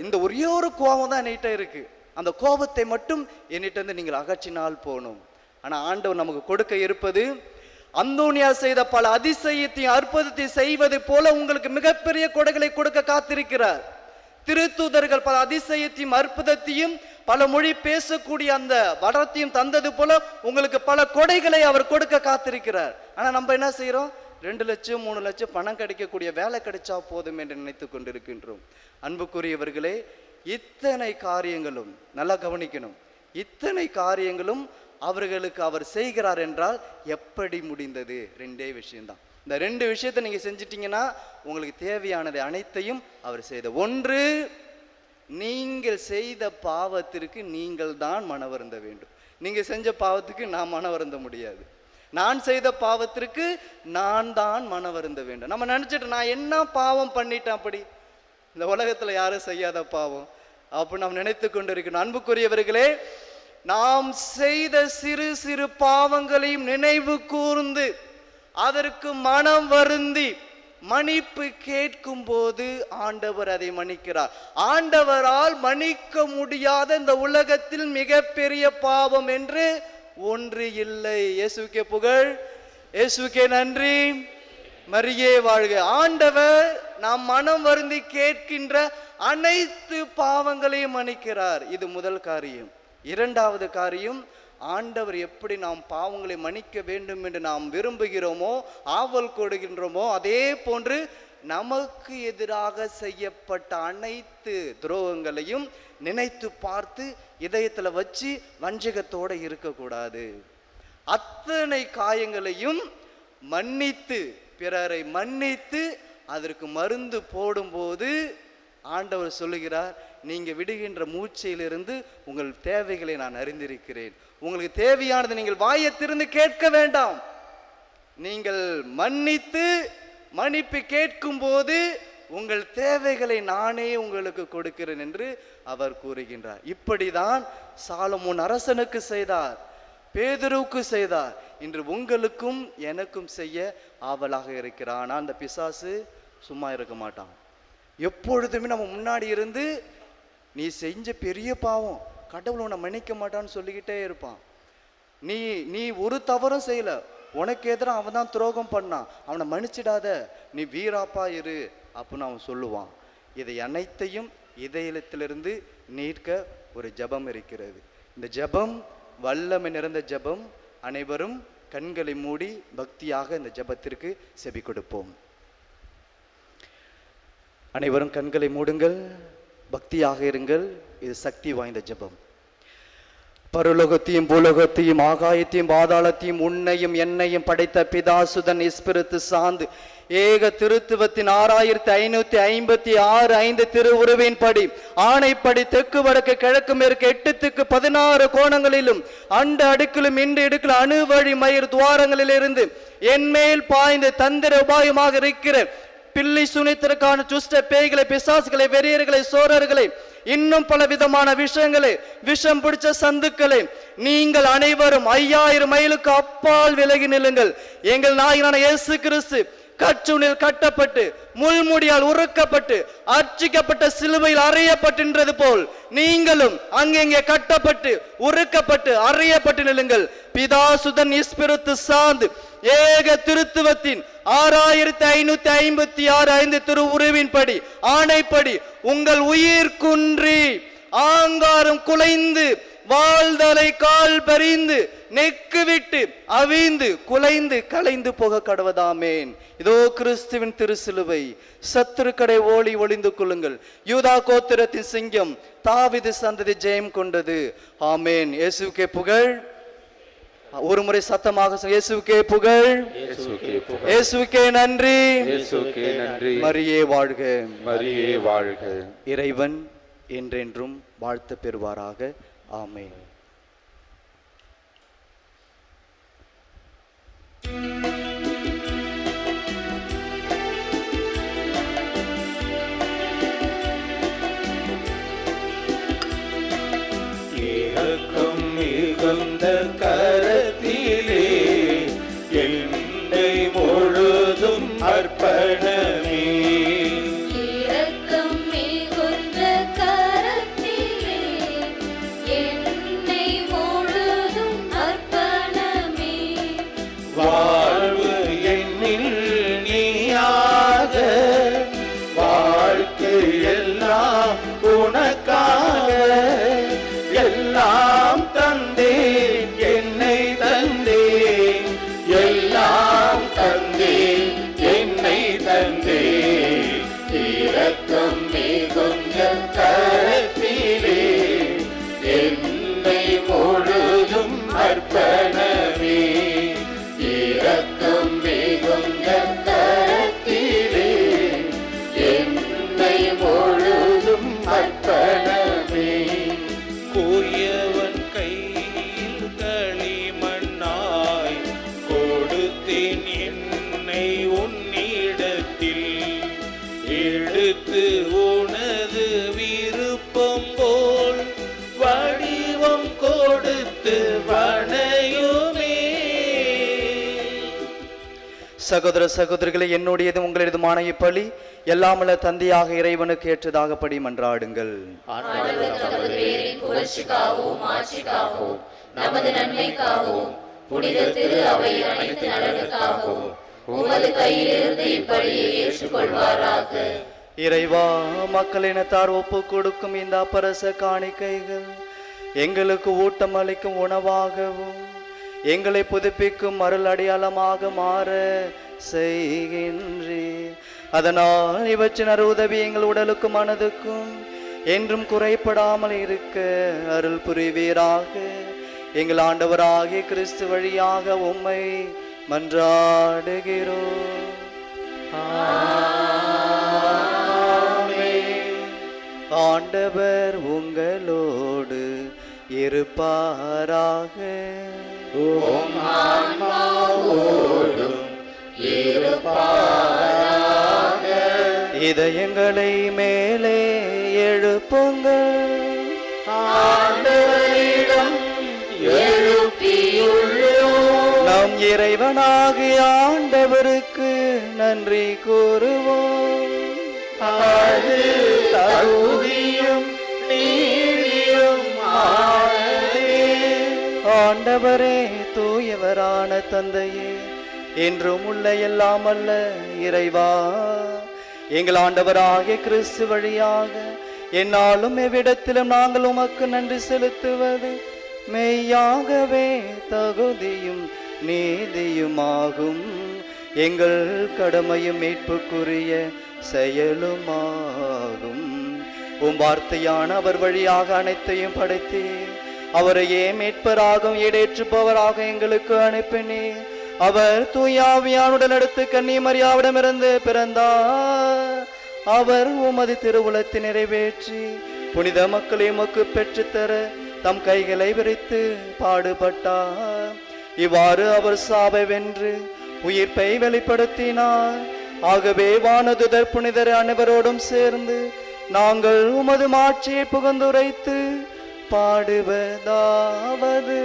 இந்த ஒரே ஒரு கோபம் தான் என்கிட்ட இருக்கு, அந்த கோபத்தை மட்டும் என்னிட்ட இருந்து நீங்கள் அகற்றினால் போகணும். ஆனா ஆண்டவர் நமக்கு கொடுக்க இருப்பது, அந்தோனியா செய்த பல அதிசயத்தையும் அற்புதத்தை செய்வது போல உங்களுக்கு மிகப்பெரிய கொடைகளை கொடுக்க காத்திருக்கிறார். திருத்தூதர்கள் பல அதிசயத்தையும் அற்புதத்தையும் பல மொழி பேசக்கூடிய அந்த வளத்தையும் தந்தது போல உங்களுக்கு பல கொடைகளை அவர் கொடுக்க காத்திருக்கிறார். ஆனா நம்ம என்ன செய்யறோம்? 2 லட்சம் 3 லட்சம் பணம் கிடைக்கக்கூடிய வேலை கிடைச்சா போதும் என்று நினைத்து கொண்டிருக்கின்றோம். அன்புக்குரியவர்களே, இத்தனை காரியங்களும் நல்லா கவனிக்கணும். இத்தனை காரியங்களும் அவர்களுக்கு அவர் செய்கிறார் என்றால் எப்படி முடிந்தது? 2 விஷயம்தான். இந்த 2 விஷயத்தை நீங்க செஞ்சிட்டீங்கன்னா உங்களுக்கு தேவையானது அனைத்தையும் அவர் செய்த. 1, நீங்கள் செய்த பாவத்திற்கு நீங்கள் தான் மனவருந்த வேண்டும். நீங்க செஞ்ச பாவத்துக்கு நான் மனவருந்த முடியாது. நான் செய்த பாவத்திற்கு நான் தான் மனவருந்த வேண்டும். நம்ம நினைச்சிட்டு நான் என்ன பாவம் பண்ணிட்டேன், அப்படி இந்த உலகத்துல யாரும் செய்யாத பாவம் அப்படி நாம் நினைத்து கொண்டிருக்கணும். அன்புக்குரியவர்களே, நாம் செய்த சிறு சிறு பாவங்களையும் நினைவு கூர்ந்து அதற்கு மனம் வருந்தி மன்னிப்பு கேட்கும் போது ஆண்டவர் அதை மன்னிக்கிறார். ஆண்டவரால் மன்னிக்க முடியாத இந்த உலகத்தில் மிகப்பெரிய பாவம் என்று ஒன்று இல்லை. இயேசுவுக்கே புகழ், இயேசுவுக்கே நன்றி, மரியே வாழ்க. ஆண்டவர் நாம் மனம் வருந்தி கேட்கின்ற அனைத்து பாவங்களையும் மன்னிக்கிறார். இது முதல் காரியம். 2வது காரியம், ஆண்டவர் எப்படி நாம் பாவங்களை மன்னிக்க வேண்டும் என்று நாம் விரும்புகிறோமோ, ஆவல் கொடுக்கின்றோமோ, அதே போன்று நமக்கு எதிராக செய்யப்பட்ட அனைத்து துரோகங்களையும் நினைத்து பார்த்து இதயத்துல வச்சு வஞ்சகத்தோட இருக்கக்கூடாது. அத்தனை காயங்களையும் மன்னித்து, பிறரை மன்னித்து அதற்கு மருந்து போடும்போது ஆண்டவர் சொல்லுகிறார், நீங்க விடுகின்ற மூச்சையிலிருந்து உங்கள் தேவைகளை நான் அறிந்திருக்கிறேன். உங்களுக்கு தேவையானது நீங்கள் வாயை திறந்து கேட்க வேண்டாம். நீங்கள் மன்னிப்பு கேட்கும் போது உங்கள் தேவைகளை நானே உங்களுக்கு கொடுக்கிறேன் என்று அவர் கூறுகின்றார். இப்படிதான் சாலமோன் அரசனுக்கு செய்தார், பேதுருவுக்கு செய்தார். இன்று உங்களுக்கும் எனக்கும் செய்ய ஆவலாக இருக்கிறான். ஆனால் அந்த பிசாசு சும்மா இருக்க மாட்டான். எப்பொழுதுமே நம்ம முன்னாடி இருந்து நீ செஞ்ச பெரிய பாவம், கடவுள் உன்னை மன்னிக்க மாட்டான்னு சொல்லிக்கிட்டே இருப்பான். நீ ஒரு தவறும் செய்யல, உனக்கு எதிராக அவன் தான் துரோகம் பண்ணான், அவனை மன்னிச்சிடாத, நீ வீராப்பா இரு அப்படின்னு அவன் சொல்லுவான். இதை அனைத்தையும் இதயத்திலிருந்து நீட்க ஒரு ஜெபம் இருக்கிறது. இந்த ஜெபம் வல்லமை நிறைந்த ஜெபம். அனைவரும் கண்களை மூடி பக்தியாக இந்த ஜெபத்திற்கு செவி கொடுப்போம். அனைவரும் கண்களை மூடுங்கள், பக்தியாக இருங்கள். இது சக்தி வாய்ந்த ஜெபம். பரலோகத்தையும் பூலோகத்தையும் ஆகாயத்தையும் பாதாளத்தையும் உன்னையும் என்னையும் படைத்த பிதாசுதன் இஸ்பிரித்து சார்ந்து ஏக திருத்துவத்தின் 6556 திருவுருவின்படி ஆணைப்படி தெற்கு வடக்கு கிழக்கு மேற்கு 8 திக்கு 16 கோணங்களிலும் அண்ட அடுக்கிலும் இண்டு இடுக்கிலும் அணு வழி மயிர் துவாரங்களிலிருந்து என்மேல் பாய்ந்து தந்திர உபாயமாக இருக்கிற பில்லி சுனித்திற்கான சுஷ்ட பேய்களை பிசாசுகளை வெறியர்களை சோரர்களை இன்னும் பல விதமான விஷயங்களை விஷம் பிடிச்ச சந்துக்களை நீங்கள் அனைவரும் 5000 மைலுக்கு அப்பால் விலகி நில்லுங்கள். எங்கள் நாயகனான இயேசு கிறிஸ்து கற்றுணில் கட்டப்பட்டு முள்முடியால் உருக்கப்பட்டு அர்ச்சிக்கப்பட்ட சிலுவையில் அறையப்பட்டின்றது போல் நீங்களும் அங்கெங்கே கட்டப்பட்டு உருக்கப்பட்டு அறையப்பட்டு நில்லுங்கள். பிதாசுதன் இஸ்பிரித்து சார்ந்து ஏக திருத்துவத்தின் 6556 திருவுருவின்படி ஆணைப்படி உங்கள் உயிர் குன்றி ஆங்காரம் குலைந்து வாழ்தலை கால் பறிந்து நெக்கு விட்டு அவிந்து குலைந்து கலைந்து போக கடவதாமேன். இதோ கிறிஸ்துவின் திருசிலுவை. சத்துருக்கடை ஓடி ஒளிந்து கொள்ளுங்கள். யூதா கோத்திரத்தின் சிங்கம் தாவீது சந்ததி ஜெயம் கொண்டது. ஆமேன். இயேசுவுக்கே புகழ். ஒரு முறை சத்தமாக இயேசுவுக்கே புகழ், இயேசுவுக்கே நன்றி, மரியே வாழ்க, மரியே வாழ்க. இறைவன் என்றென்றும் வாழ்த்து பெறுவாராக. ஆமென். இரக்கம் மிகுந்த கரத்திலே என்னை முழுதும் அர்ப்பணமே. இரக்கம் மிகுந்த கரத்திலே என்னை முழுதும் அர்ப்பணமே. வாழ்வு என்னில் நீயாக, வாழ்க்கை எல்லாம் உனக்காக. எல்லாம் தந்தேன், என்னை தந்தேன், எல்லாம் தந்தேன், என்னை தந்தேன். இரக்கம் மிகுந்த கரத்திலே என்னை முழுதும் அர்ப்பணமே. இரக்கம் மிகுந்த கரத்திலே என்னை முழுதும் அர்ப்பணமே. கூறியவன் கையில் களிமண்ணாய் கொடுத்தேன் என்னை உன்னிடத்தில். எடுத்து உனது விருப்பம் போல் வடிவம் கொடுத்து வணையுமே. சகோதர சகோதரிகளை, என்னுடையது உங்களதுமான இப்பலி எல்லாமல்ல தந்தையாக இறைவனுக்கு ஏற்றதாக படி மன்றாடுங்கள். ஆண்டவர் தமது பேரின் புகழ்ச்சிக்காகவும் ஆட்சிக்காகவும் நமது நன்மைக்காகவும் புனித திரு அவையின் அனைத்து நலனுக்காகவும் உமது கையிலிருந்து இப்படியை ஏற்றுக்கொள்வாராக. இறைவா, மக்களினத்தார் ஒப்பு கொடுக்கும் இந்த அப்பரச காணிக்கைகள் எங்களுக்கு ஊட்டம் அளிக்கும் உணவாகவும் எங்களை புதுப்பிக்கும் அருள் அடையாளமாக மாற செய்கின்றே. அதனால் இவற்றின் உதவி எங்கள் உடலுக்கும் மனதுக்கும் என்றும் குறைபடாமல் இருக்க அருள் புரிவீராக. எங்கள் ஆண்டவராகிய கிறிஸ்து வழியாக உம்மை மன்றாடுகிறோம். ஆண்டவர் உங்களோடு இருப்பாராக. உம் ஆன்மாவோடும் இருப்பாராக. இதயங்களை மேலே எழுப்புங்கள். ஆண்டவரிடம் எழுப்பியுள்ளோம். நம் இறைவனாகிய ஆண்டவருக்கு நன்றி கூறுவோம். அது தகுதியும் நீதியும் ஆனதே. ஆண்டவரே, தூயவரான தந்தையே, என்றும் உள்ள எல்லாம் அல்ல இறைவா, எங்கள் ஆண்டவராகிய கிறிஸ்து வழியாக என்னாலும் எவ்விடத்திலும் நாங்கள் உமக்கு நன்றி செலுத்துவது மெய்யாகவே தகுதியும் நீதியுமாகும். எங்கள் கடமையும் மீட்புக்குரிய செயலுமாகும். உம் வார்த்தையான அவர் வழியாக அனைத்தையும் படைத்தீர். அவரையே மீட்பராகவும் ஈடேற்றுபவராக எங்களுக்கு அனுப்பினீர். அவர் தூயாவியானுடன் எடுத்து கன்னிமரியாவிடமிருந்து பிறந்தார். அவர் உமது திருவுளத்தை நிறைவேற்றி புனித மக்களை உமக்கு பெற்றுத்தர தம் கைகளை விரித்து பாடுபட்டார். இவ்வாறு அவர் சாவை வென்று உயிர்ப்பை வெளிப்படுத்தினார். ஆகவே வானதுதர் புனிதர் அனைவரோடும் சேர்ந்து நாங்கள் உமது மாட்சியை புகழ்ந்துரைத்து பாடுவதாவது: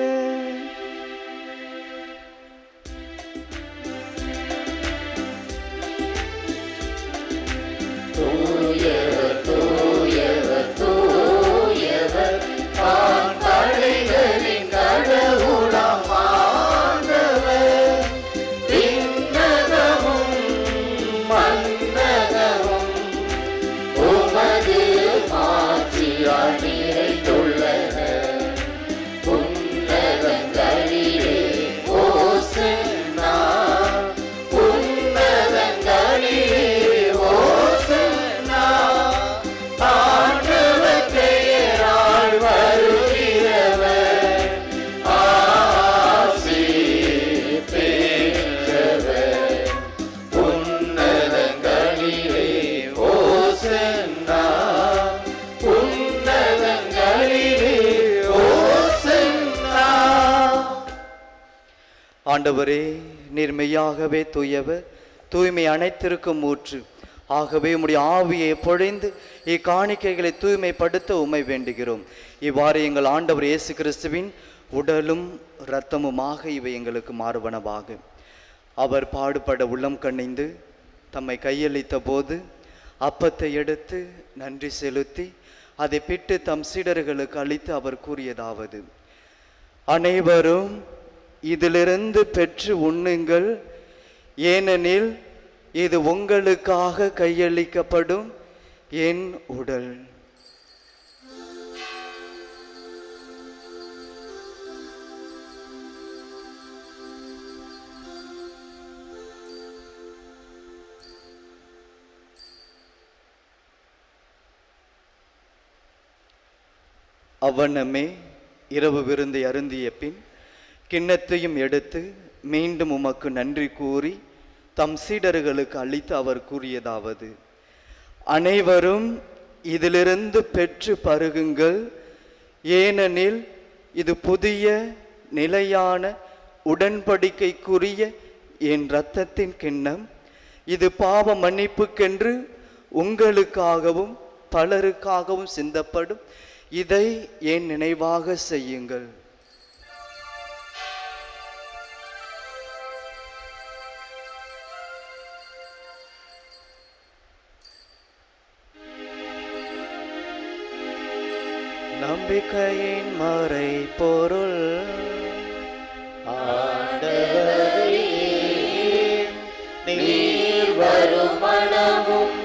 தூயவர் தூயவர் தூயவர் படைகளின் கடவுளாம் ஆண்டவர். விண்ணகமும் மண்ணகமும் உமது மாட்சியால் நிறைந்துள்ளன. உன்னதங்களிலே ஓசன்னா, உன்னதங்களிலே ஓசன்னா. ஆண்டவர் பெயரால் வருகிறவர் ஆசி பெற்றவர். உன்னதங்களிலே ஓசன்னா, உன்னதங்களிலே ஓசன்னா. ஆண்டவரே, நீர் மெய்யாகவே தூயவர், தூய்மை அனைத்திற்கும் ஊற்று. ஆகவே உம்முடைய ஆவியை பொழிந்து இக்காணிக்கைகளை தூய்மைப்படுத்த உம்மை வேண்டுகிறோம். இவ்வாறு எங்கள் ஆண்டவர் இயேசு கிறிஸ்துவின் உடலும் இரத்தமுமாக இவை எங்களுக்கு மாறுவனவாக. அவர் பாடுபட உள்ளம் கனிந்து தம்மை கையளித்த போது அப்பத்தை எடுத்து நன்றி செலுத்தி அதை பிட்டு தம் சீடர்களுக்கு அளித்து அவர் கூறியதாவது: அனைவரும் இதிலிருந்து பெற்று உண்ணுங்கள், ஏனெனில் இது உங்களுக்காக கையளிக்கப்படும் என் உடல். அவ்வண்ணமே இரவு விருந்தை அருந்திய பின் கிண்ணத்தையும் எடுத்து மீண்டும் உமக்கு நன்றி கூறி தம் சீடர்களுக்கு அளித்து அவர் கூறியதாவது: அனைவரும் இதிலிருந்து பெற்று பருகுங்கள், ஏனெனில் இது புதிய நிலையான உடன்படிக்கைக்குரிய என் இரத்தத்தின் கிண்ணம். இது பாவ மன்னிப்புக்கென்று உங்களுக்காகவும் பலருக்காகவும் சிந்தப்படும். இதை என் நினைவாக செய்யுங்கள். நம்பிக்கையின் மறை பொருள். ஆண்டவரே, நீர் வரும் மனமும்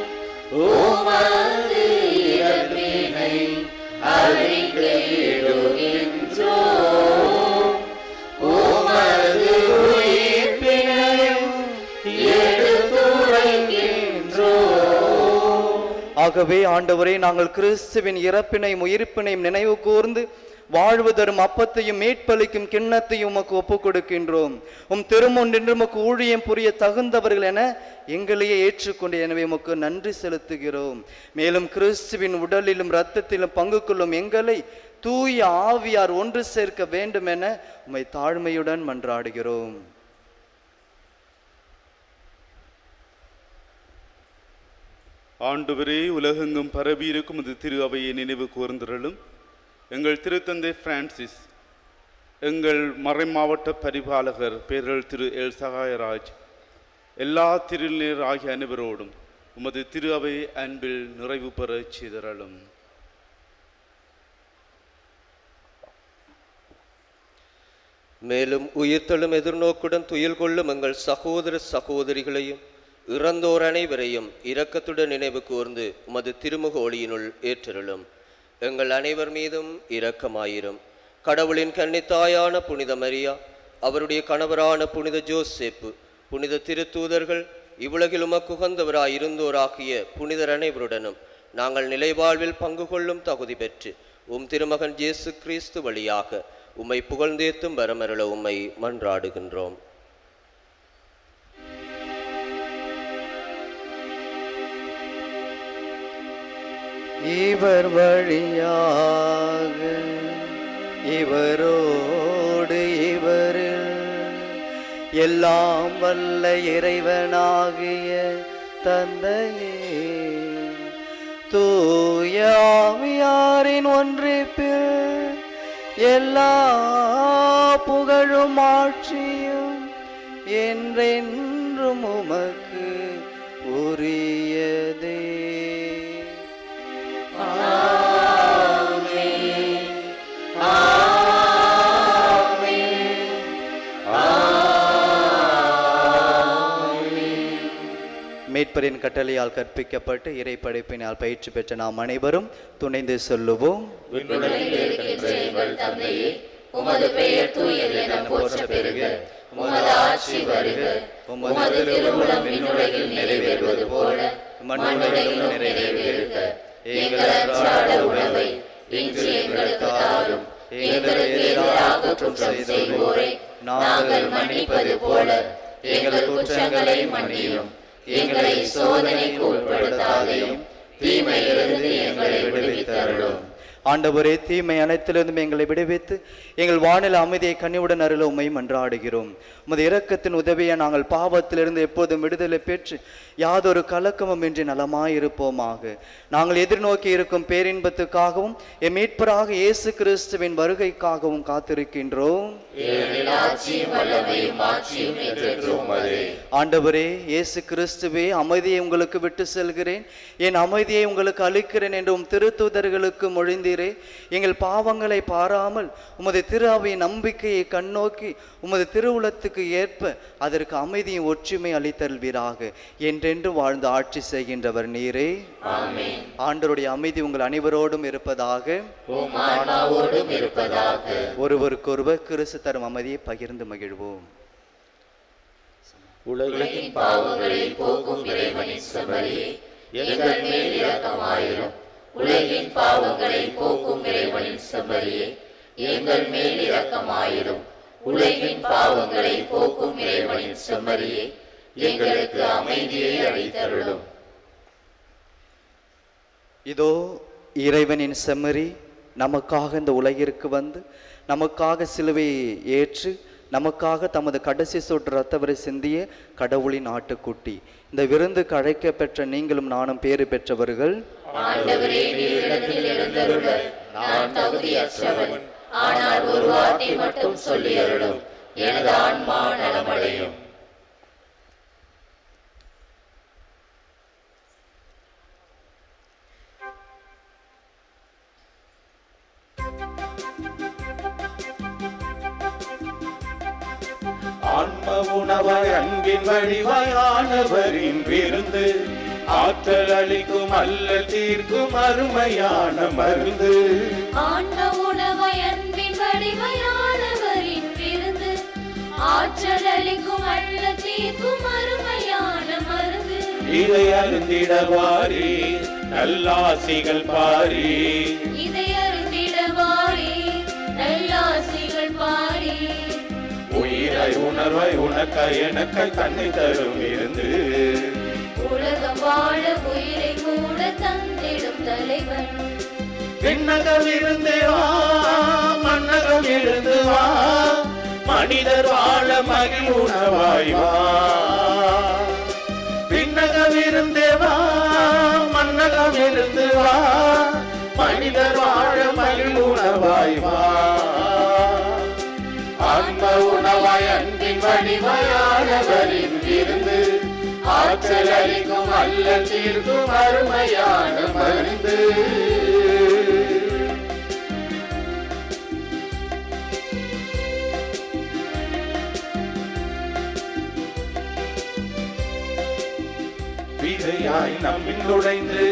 உமது இறப்பினை அறிக்கையிடுகின்றோம். உமது உயிர்ப்பினையும் எடுத்துரைக்கின்றோம். ஆகவே ஆண்டவரே, நாங்கள் கிறிஸ்துவின் இறப்பினையும் உயிர்ப்பினையும் நினைவு கூர்ந்து வாழ்வு தரும் அப்பத்தையும் மீட்பளிக்கும் கிண்ணத்தையும் உமக்கு ஒப்புக் கொடுக்கின்றோம். உம் திருமுன்னின்று உமக்கு ஊழியம் புரிய தகுந்தவர்கள் என எங்களையே ஏற்றுக்கொண்டு எனவே உமக்கு நன்றி செலுத்துகிறோம். மேலும் கிறிஸ்துவின் உடலிலும் இரத்தத்திலும் பங்கு கொள்ளும் எங்களை தூய ஆவியார் ஒன்று சேர்க்க வேண்டும் என உம்மை தாழ்மையுடன் மன்றாடுகிறோம். ஆண்டவரே, உலகெங்கும் பரவியிருக்கும் இது திரு அவையை நினைவு கூர்ந்தருளும். எங்கள் திருத்தந்தை பிரான்சிஸ், எங்கள் மறைமாவட்ட பரிபாலகர் பேரல் திரு எல் சகாயராஜ், எல்லா திருநீர் ஆகிய அனைவரோடும் உமது திரு அவை அன்பில் நிறைவு பெற செய்தருளும். மேலும் உயிர்த்தெழும் எதிர்நோக்குடன் துயில் கொள்ளும் எங்கள் சகோதர சகோதரிகளையும் இறந்தோர் அனைவரையும் இரக்கத்துடன் நினைவு கூர்ந்து உமது திருமுக ஒளியினுள் ஏற்றருளும். எங்கள் அனைவர் மீதும் இரக்கமாயிரும். கடவுளின் கன்னித்தாயான புனித மரியா, அவருடைய கணவரான புனித ஜோசேப்பு, புனித திருத்தூதர்கள், இவ்வுலகில் உமக்குகந்தவராய் இருந்தோராகிய புனிதர் அனைவருடனும் நாங்கள் நிலைவாழ்வில் பங்கு கொள்ளும் தகுதி பெற்று உம் திருமகன் இயேசு கிறிஸ்து வழியாக உம்மை புகழ்ந்தேத்தும் வரமருள உம்மை மன்றாடுகின்றோம். இவர் வழியாக இவரோடு இவரில் எல்லாம் வல்ல இறைவனாகிய தந்தையே, தூய ஆவியாரின் ஒன்றிப்பில் எல்லா புகழும் ஆட்சியும் என்றென்றும் உமக்கு உரியதே. மீட்பரின் கட்டளையால் கற்பிக்கப்பட்டு இறை படைப்பினால் பயிற்சி பெற்ற நாம் அனைவரும் துணைந்து சொல்லுவோம். உமது பெயர் தூயது என போற்ற பெறுக. உமது ஆட்சி வருக. உமது திருவுளம் விண்ணுலகில் நிறைவேறுவது போல மண்ணுலகிலும் நிறைவேறுக. எங்கள் அன்றாட உணவை இன்று எங்களுக்கு தாரும். எங்களுக்கு எதிராக குற்றம் செய்வோரை நாங்கள் மன்னிப்பது போல எங்கள் குற்றங்களை மன்னியும். எங்களை சோதனைக்கு உட்படுத்தாதையும் தீமையிலிருந்து எங்களை விடுவித்தருளும். ஆண்டவரே, தீமை அனைத்திலிருந்தும் எங்களை விடுவித்து எங்கள் வானில் அமைதியை கனிவுடன் அருள உம்மை மன்றாடுகிறோம். உமது இரக்கத்தின் உதவியை நாங்கள் பாவத்திலிருந்து எப்போதும் விடுதலை பெற்று யாதொரு கலக்கமும் இன்றி நலமாயிருப்போமாக. நாங்கள் எதிர்நோக்கி இருக்கும் பேரின்பத்துக்காகவும் எம் மீட்பராக இயேசு கிறிஸ்துவின் வருகைக்காகவும் காத்திருக்கின்றோம். ஆண்டவரே, இயேசு கிறிஸ்துவே, அமைதியை உங்களுக்கு விட்டு செல்கிறேன், என் அமைதியை உங்களுக்கு அளிக்கிறேன் என்றும் திருத்தூதர்களுக்கு மொழிந்தீரே. எங்கள் பாவங்களை பாராமல் உமது திரு அவையின் நம்பிக்கையை கண்ணோக்கி உமது திருவுளத்துக்கு ஏற்ப அதற்கு அமைதியும் ஒற்றுமை அளித்தல்வீராக. என்றென்று வாழ்ந்து ஆட்சி செய்கின்றவர் நீரே. ஆண்டவருடைய அமைதி உங்கள் அனைவரோடும் இருப்பதாக. ஒருவருக்கொருவர் கிறிஸ்து தரும் அமைதியை பகிர்ந்து மகிழ்வோம். உலகின் பாவங்களை போக்கும் இறைவனின் செம்மறியே, எங்கள் மேல் இரக்கமாயிரும். உலகின் பாவங்களை போக்கும் இறைவனின் செம்மறியே, எங்கள் மேல் இரக்கமாயிரும். உலகின் பாவங்களை போக்கும் இறைவனின் செம்மறியே, எங்களுக்கு அமைதியை அளித்தருளும். இதோ இறைவனின் செம்மறி நமக்காக இந்த உலகிற்கு வந்து நமக்காக சிலுவையை ஏற்று நமக்காக தமது கடைசி சொட்டு இரத்தவரை சிந்திய கடவுளின் ஆட்டுக்குட்டி. இந்த விருந்துக்கு அழைக்க பெற்ற நீங்களும் நானும் பேறு பெற்றவர்கள். ஆண்டவரே, நீரிடத்தில் எழுந்தருள நான் தகுதியற்றவன். ஆனால் ஒரு வார்த்தை மட்டும் சொல்லி அருளும், எனது ஆன்மா நலமடையும். ஆன்ம உணவாய் அன்பின் வடிவாயானவரின் விருந்து, ஆற்றல் அளிக்கும் அல்ல தீர்க்கும் அருமையான மருந்து. ஆன்ம உணவாய் அன்பின் வடிவாயானவரின் விருந்து, ஆற்றல் அளிக்கும் அல்ல தீர்க்கும் அருமையான மருந்து. இதை அருந்திட வாரி நல்லாசிகள் பாரி, இதை அருந்திட வாரி நல்லாசிகள் பாரி. உயிரை உணர்வை உனக்க எனக்கு தன்னை தரும் இருந்து, உலகம் வாழ உயிரை கூட தந்திடும் தலைவன். விண்ணகம் இருந்து வா மன்னகம் இருந்து வா, மனிதர் வாழ மகிழ் உணவாய் வா. விண்ணகம் இருந்து வா மன்னகம் இருந்து வா, மனிதர் வாழ மகிழ் உணவாய் வா. ஆன்ம உணவாய் அன்பின் வடிவாயானவரின் விருந்து, ஆற்றல் அளிக்கும் அல்ல தீர்க்கும் அருமையான மருந்து. விதையாய் நம்மில் நுழைந்து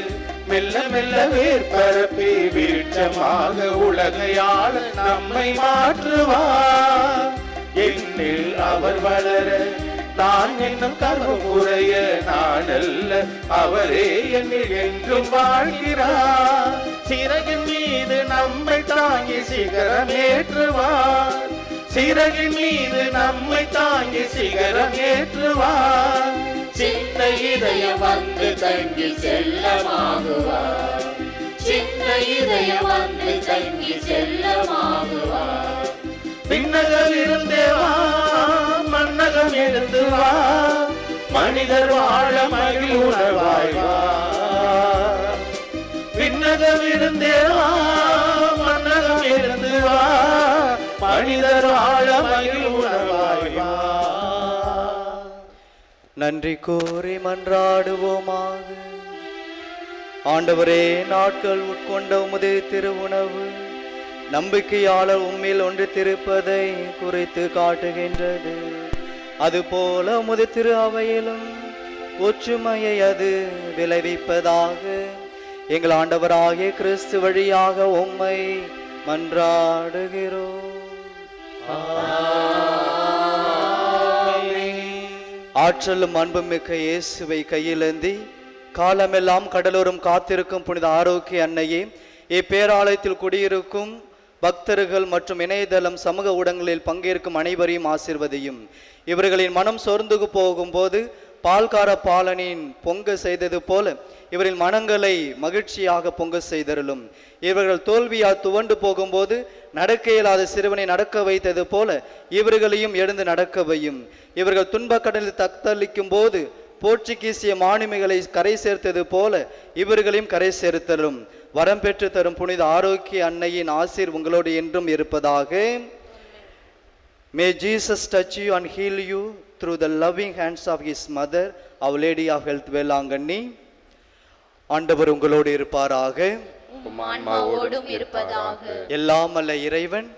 மெல்ல மெல்ல வேர் பரப்பி விருட்சமாக உலகையாள நம்மை மாற்றுவார். என்னில் அவர் வளர நான் என்னும் கர்வம் குறைய நான் அல்ல, அவரே என்னில் என்றும் வாழ்கிறார். சிறகின் மீது நம்மை தாங்கி சிகரமேற்றுவார். சிறகின் மீது நம்மை தாங்கி சிகரமேற்றுவார். சின்ன இதயம் வந்து தங்கி செல்லமாகுவார். சின்ன இதயம் வந்து தங்கி செல்லமாகுவார். விண்ணகம் இருந்தே வா, மன்னகம் எழுந்து வா, மனிதர் வாழ மகிழ்வுணர்வாய் வா. விண்ணகம் இருந்தே வா, மன்னகம் எழுந்து வா, மனிதர் வாழ மகிழ்வுணர்வாய் வா. நன்றி கூறி மன்றாடுவோமாக. ஆண்டவரே, நாட்கள் உட்கொண்ட உமது திருவுணவு நம்பிக்கையாளர் உம்மில் ஒன்று திருப்பதை குறித்து காட்டுகின்றது. அதுபோல உமது திரு அவையிலும் ஒற்றுமையை அது விளைவிப்பதாக எங்கள் ஆண்டவராகிய கிறிஸ்து வழியாக உம்மை மன்றாடுகிறோம். ஆற்றலும் அன்புமிக்க இயேசுவை கையிலேந்தி காலமெல்லாம் கடலோரம் காத்திருக்கும் புனித ஆரோக்கிய அன்னையே, இப்பேராலயத்தில் குடியிருக்கும் பக்தர்கள் மற்றும் இணையதளம் சமூக ஊடகங்களில் பங்கேற்கும் அனைவரையும் ஆசீர்வதியும். இவர்களின் மனம் சோர்ந்து போகும்போது பால்கார பாலனின் பொங்க செய்தது போல இவரின் மனங்களை மகிழ்ச்சியாக பொங்க செய்தருளும். இவர்கள் தோல்வியால் துவண்டு போகும்போது நடக்க இயலாத சிறுவனை நடக்க வைத்தது போல இவர்களையும் எழுந்து நடக்க வையும். இவர்கள் துன்பக்கடலில் தத்தளிக்கும் போது போர்ச்சுகீசிய மாலுமிகளை கரை சேர்த்தது போல இவர்களையும் கரை சேர்த்தரும். வரம் பெற்று தரும் புனித ஆரோக்கிய அன்னையின் ஆசீர் உங்களோடு என்றும் இருப்பதாக. May Jesus touch you and heal you through the loving hands of his mother, Our Lady of Health, Velankanni. ஆண்டவர் உங்களோடு இருப்பாராக. ஆன்மாவோடும் இருப்பதாக. எல்லாம் அல்ல இறைவன்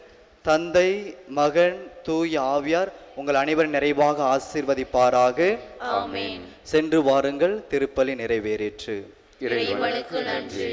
தந்தை, மகன், தூய ஆவியார் உங்கள் அனைவரும் நிறைவாக ஆசீர்வதிப்பாராக. ஆமென். சென்று வாருங்கள், திருப்பலி நிறைவேறிற்று. இறைவனுக்கு நன்றி.